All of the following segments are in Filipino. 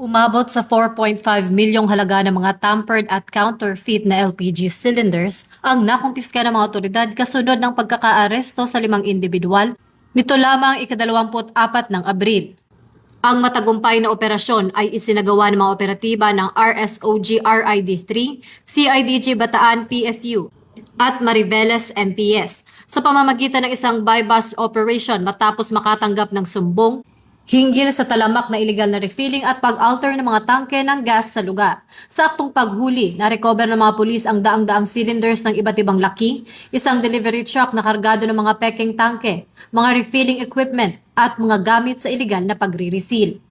Umabot sa 4.5 milyong halaga ng mga tampered at counterfeit na LPG cylinders ang nakumpiska ng mga otoridad kasunod ng pagkakaaresto sa 5 individual nito lamang ika-24 ng Abril. Ang matagumpay na operasyon ay isinagawa ng mga operatiba ng RSOG RID3, CIDG Bataan PFU at Mariveles MPS sa pamamagitan ng isang buy-bust operation matapos makatanggap ng sumbong hinggil sa talamak na illegal na refilling at pag-alter ng mga tangke ng gas sa lugar. Sa aktong paghuli, na-recover ng mga pulis ang daang-daang cylinders ng iba't ibang laki, isang delivery truck na kargado ng mga peking tangke, mga refilling equipment at mga gamit sa illegal na pagre-reseal.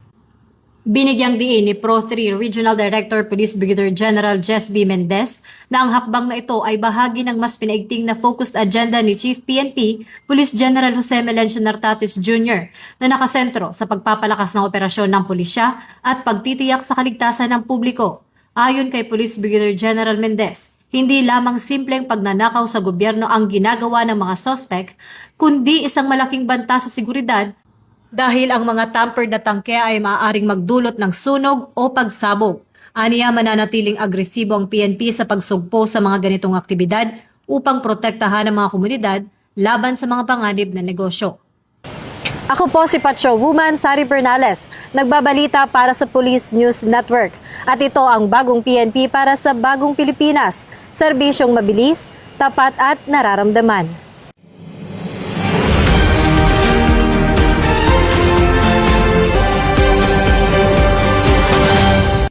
Binigyang diin ni Pro 3 Regional Director Police Brigadier General Jess B. Mendez na ang hakbang na ito ay bahagi ng mas pinaigting na focused agenda ni Chief PNP Police General Jose Melencio Nartatis Jr. na nakasentro sa pagpapalakas ng operasyon ng pulisya at pagtitiyak sa kaligtasan ng publiko. Ayon kay Police Brigadier General Mendez, hindi lamang simpleng pagnanakaw sa gobyerno ang ginagawa ng mga sospek, kundi isang malaking banta sa seguridad dahil ang mga tampered na tangke ay maaaring magdulot ng sunog o pagsabog. Aniya mananatiling agresibo ang PNP sa pagsugpo sa mga ganitong aktibidad upang protektahan ang mga komunidad laban sa mga panganib na negosyo. Ako po si Patrol Woman Sari Bernales, nagbabalita para sa Police News Network. At ito ang bagong PNP para sa bagong Pilipinas, serbisyong mabilis, tapat at nararamdaman.